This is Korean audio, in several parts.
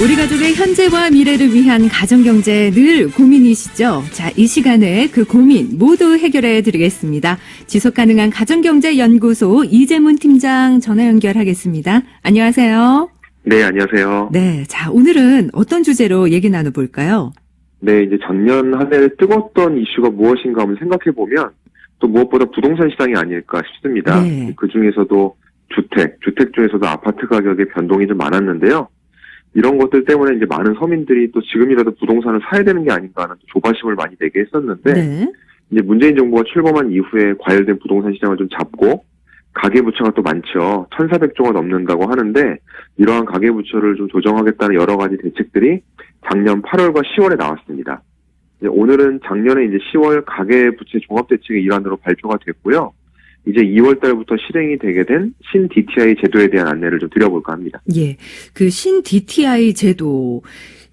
우리 가족의 현재와 미래를 위한 가정경제 늘 고민이시죠? 자, 이 시간에 그 고민 모두 해결해 드리겠습니다. 지속가능한 가정경제연구소 이재문 팀장 전화 연결하겠습니다. 안녕하세요. 네, 안녕하세요. 네, 자, 오늘은 어떤 주제로 얘기 나눠볼까요? 네, 이제 작년 한 해 뜨거웠던 이슈가 무엇인가 한번 생각해보면 또 무엇보다 부동산 시장이 아닐까 싶습니다. 네. 그 중에서도 주택 중에서도 아파트 가격의 변동이 좀 많았는데요. 이런 것들 때문에 이제 많은 서민들이 또 지금이라도 부동산을 사야 되는 게 아닌가 하는 조바심을 많이 내게 했었는데, 네. 이제 문재인 정부가 출범한 이후에 과열된 부동산 시장을 좀 잡고, 가계부채가 또 많죠. 1,400조가 넘는다고 하는데, 이러한 가계부채를 좀 조정하겠다는 여러 가지 대책들이 작년 8월과 10월에 나왔습니다. 이제 오늘은 작년에 이제 10월 가계부채 종합대책의 일환으로 발표가 됐고요. 이제 2월 달부터 실행이 되게 된 신 DTI 제도에 대한 안내를 좀 드려볼까 합니다. 예. 그 신 DTI 제도.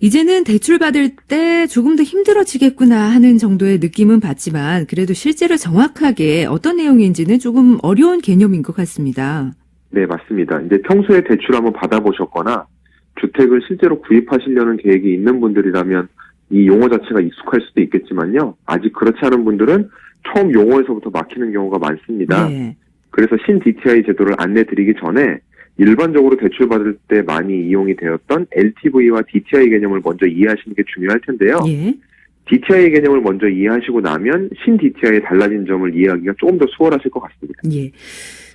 이제는 대출 받을 때 조금 더 힘들어지겠구나 하는 정도의 느낌은 받지만 그래도 실제로 정확하게 어떤 내용인지는 조금 어려운 개념인 것 같습니다. 네, 맞습니다. 이제 평소에 대출 한번 받아보셨거나 주택을 실제로 구입하시려는 계획이 있는 분들이라면 이 용어 자체가 익숙할 수도 있겠지만요. 아직 그렇지 않은 분들은 처음 용어에서부터 막히는 경우가 많습니다. 네. 그래서 신 DTI 제도를 안내 드리기 전에 일반적으로 대출 받을 때 많이 이용이 되었던 LTV와 DTI 개념을 먼저 이해하시는 게 중요할 텐데요. 예. DTI 개념을 먼저 이해하시고 나면 신 DTI의 달라진 점을 이해하기가 조금 더 수월하실 것 같습니다. 예.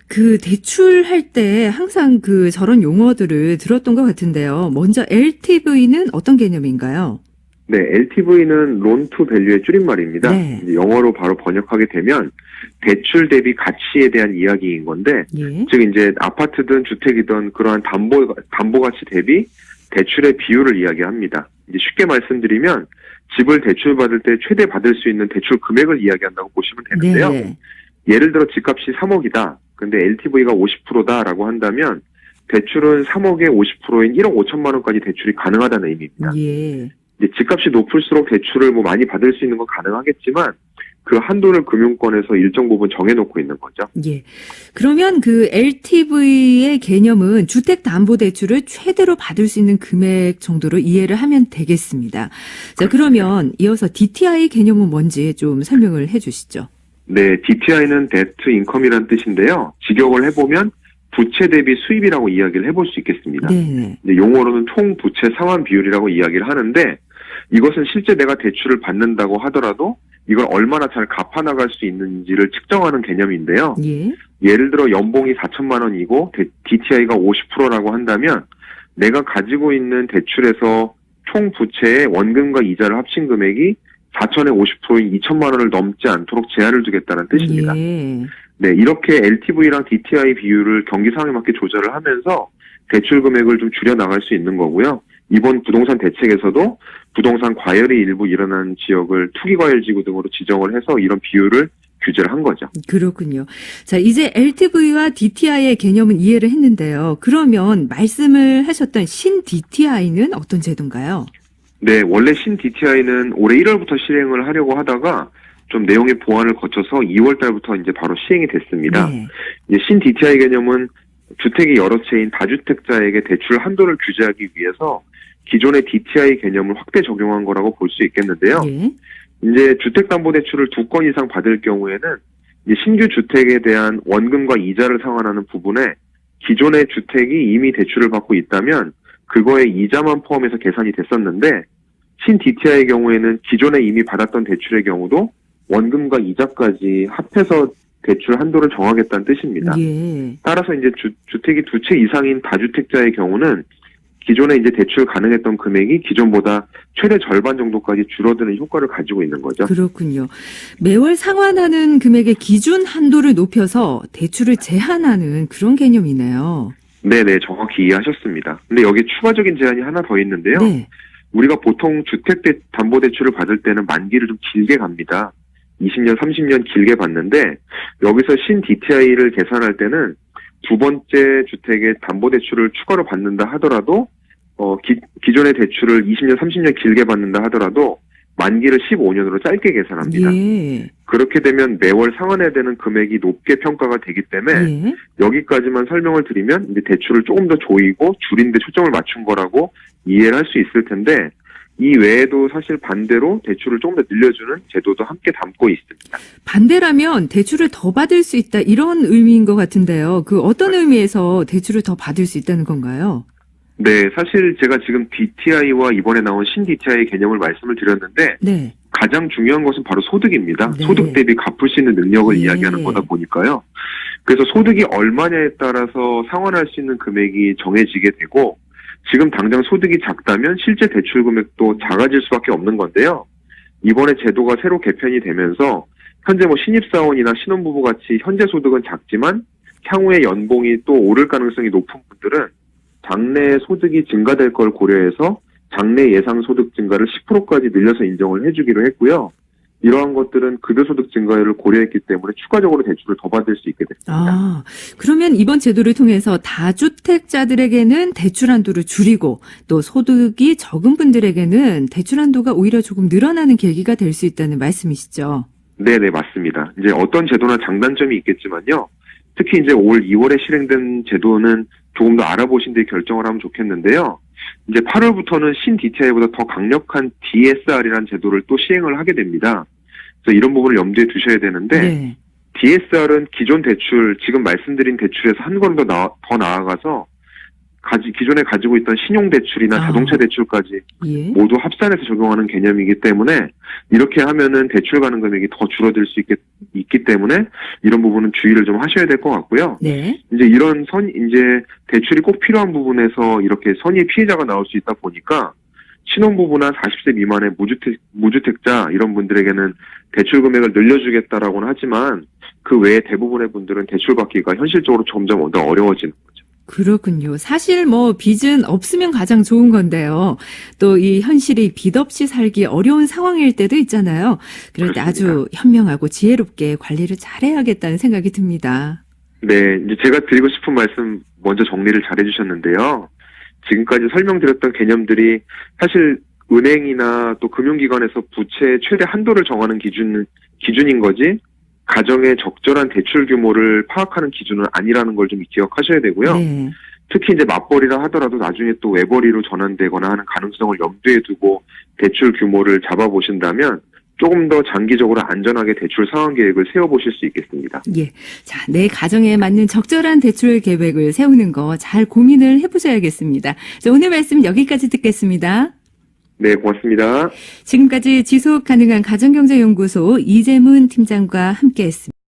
그 대출할 때 항상 그 저런 용어들을 들었던 것 같은데요. 먼저 LTV는 어떤 개념인가요? 네, LTV는 Loan to Value의 줄임말입니다. 네. 이제 영어로 바로 번역하게 되면 대출 대비 가치에 대한 이야기인 건데, 예. 즉 이제 아파트든 주택이든 그러한 담보 가치 대비 대출의 비율을 이야기합니다. 이제 쉽게 말씀드리면 집을 대출 받을 때 최대 받을 수 있는 대출 금액을 이야기한다고 보시면 되는데요. 네. 예를 들어 집값이 3억이다. 근데 LTV가 50%다라고 한다면 대출은 3억의 50%인 1억 5천만 원까지 대출이 가능하다는 의미입니다. 예. 이제 집값이 높을수록 대출을 뭐 많이 받을 수 있는 건 가능하겠지만 그 한도를 금융권에서 일정 부분 정해놓고 있는 거죠. 예. 그러면 그 LTV의 개념은 주택담보대출을 최대로 받을 수 있는 금액 정도로 이해를 하면 되겠습니다. 자, 그러면 이어서 DTI 개념은 뭔지 좀 설명을 해 주시죠. 네, DTI는 Debt to Income이라는 뜻인데요. 직역을 해보면 부채 대비 수입이라고 이야기를 해볼 수 있겠습니다. 네. 이제 용어로는 총 부채 상환 비율이라고 이야기를 하는데 이것은 실제 내가 대출을 받는다고 하더라도 이걸 얼마나 잘 갚아나갈 수 있는지를 측정하는 개념인데요. 예. 예를 들어 연봉이 4천만 원이고 DTI가 50%라고 한다면 내가 가지고 있는 대출에서 총 부채의 원금과 이자를 합친 금액이 4천의 50%인 2천만 원을 넘지 않도록 제한을 두겠다는 뜻입니다. 예. 네, 이렇게 LTV랑 DTI 비율을 경기 상황에 맞게 조절을 하면서 대출 금액을 좀 줄여 나갈 수 있는 거고요. 이번 부동산 대책에서도 부동산 과열이 일부 일어난 지역을 투기과열지구 등으로 지정을 해서 이런 비율을 규제를 한 거죠. 그렇군요. 자, 이제 LTV와 DTI의 개념은 이해를 했는데요. 그러면 말씀을 하셨던 신 DTI는 어떤 제도인가요? 네, 원래 신 DTI는 올해 1월부터 실행을 하려고 하다가 좀 내용의 보완을 거쳐서 2월 달부터 이제 바로 시행이 됐습니다. 네. 이제 신 DTI 개념은 주택이 여러 채인 다주택자에게 대출 한도를 규제하기 위해서 기존의 DTI 개념을 확대 적용한 거라고 볼 수 있겠는데요. 예. 이제 주택담보대출을 2건 이상 받을 경우에는 이제 신규 주택에 대한 원금과 이자를 상환하는 부분에 기존의 주택이 이미 대출을 받고 있다면 그거에 이자만 포함해서 계산이 됐었는데 신 DTI의 경우에는 기존에 이미 받았던 대출의 경우도 원금과 이자까지 합해서 대출 한도를 정하겠다는 뜻입니다. 예. 따라서 이제 주택이 2채 이상인 다주택자의 경우는 기존에 이제 대출 가능했던 금액이 기존보다 최대 절반 정도까지 줄어드는 효과를 가지고 있는 거죠. 그렇군요. 매월 상환하는 금액의 기준 한도를 높여서 대출을 제한하는 그런 개념이네요. 네네, 정확히 이해하셨습니다. 근데 여기 추가적인 제한이 하나 더 있는데요. 네. 우리가 보통 주택담보대출을 받을 때는 만기를 좀 길게 갑니다. 20년, 30년 길게 받는데 여기서 신 DTI를 계산할 때는 두 번째 주택의 담보대출을 추가로 받는다 하더라도 기존의 대출을 20년, 30년 길게 받는다 하더라도 만기를 15년으로 짧게 계산합니다. 예. 그렇게 되면 매월 상환해야 되는 금액이 높게 평가가 되기 때문에 예. 여기까지만 설명을 드리면 이제 대출을 조금 더 조이고 줄인 데 초점을 맞춘 거라고 이해를 할 수 있을 텐데 이 외에도 사실 반대로 대출을 조금 더 늘려주는 제도도 함께 담고 있습니다. 반대라면 대출을 더 받을 수 있다 이런 의미인 것 같은데요. 그 어떤 의미에서 대출을 더 받을 수 있다는 건가요? 네, 사실 제가 지금 DTI와 이번에 나온 신 DTI 개념을 말씀을 드렸는데 네. 가장 중요한 것은 바로 소득입니다. 네. 소득 대비 갚을 수 있는 능력을 예. 이야기하는 거다 보니까요. 그래서 소득이 얼마냐에 따라서 상환할 수 있는 금액이 정해지게 되고 지금 당장 소득이 작다면 실제 대출 금액도 작아질 수밖에 없는 건데요. 이번에 제도가 새로 개편이 되면서 현재 신입사원이나 신혼부부 같이 현재 소득은 작지만 향후에 연봉이 또 오를 가능성이 높은 분들은 장래 소득이 증가될 걸 고려해서 장래 예상 소득 증가를 10%까지 늘려서 인정을 해주기로 했고요. 이러한 것들은 급여소득 증가율을 고려했기 때문에 추가적으로 대출을 더 받을 수 있게 됐습니다. 아, 그러면 이번 제도를 통해서 다주택자들에게는 대출 한도를 줄이고 또 소득이 적은 분들에게는 대출 한도가 오히려 조금 늘어나는 계기가 될 수 있다는 말씀이시죠? 네네, 맞습니다. 이제 어떤 제도나 장단점이 있겠지만요. 특히 이제 올 2월에 실행된 제도는 조금 더 알아보신 뒤에 결정을 하면 좋겠는데요. 이제 8월부터는 신 DTI보다 더 강력한 DSR이라는 제도를 또 시행을 하게 됩니다. 그래서 이런 부분을 염두에 두셔야 되는데 네. DSR은 기존 대출, 지금 말씀드린 대출에서 한 걸음 더 나아가서 기존에 가지고 있던 신용대출이나 자동차 대출까지 예. 모두 합산해서 적용하는 개념이기 때문에 이렇게 하면은 대출 가능 금액이 더 줄어들 수 있기 때문에 이런 부분은 주의를 좀 하셔야 될 것 같고요. 네. 이제 이런 대출이 꼭 필요한 부분에서 이렇게 선의의 피해자가 나올 수 있다 보니까 신혼부부나 40세 미만의 무주택자 이런 분들에게는 대출 금액을 늘려주겠다라고는 하지만 그 외에 대부분의 분들은 대출 받기가 현실적으로 점점 더 어려워지는 거죠. 그렇군요. 사실 빚은 없으면 가장 좋은 건데요. 또 이 현실이 빚 없이 살기 어려운 상황일 때도 있잖아요. 그럴 때 아주 현명하고 지혜롭게 관리를 잘해야겠다는 생각이 듭니다. 네, 이제 제가 드리고 싶은 말씀 먼저 정리를 잘 해주셨는데요. 지금까지 설명드렸던 개념들이 사실 은행이나 또 금융기관에서 부채의 최대 한도를 정하는 기준인 거지 가정의 적절한 대출 규모를 파악하는 기준은 아니라는 걸 좀 기억하셔야 되고요. 네. 특히 이제 맞벌이라 하더라도 나중에 또 외벌이로 전환되거나 하는 가능성을 염두에 두고 대출 규모를 잡아보신다면 조금 더 장기적으로 안전하게 대출 상환 계획을 세워보실 수 있겠습니다. 예. 자, 내 가정에 맞는 적절한 대출 계획을 세우는 거 잘 고민을 해보셔야겠습니다. 자, 오늘 말씀 여기까지 듣겠습니다. 네, 고맙습니다. 지금까지 지속가능한 가정경제연구소 이재문 팀장과 함께했습니다.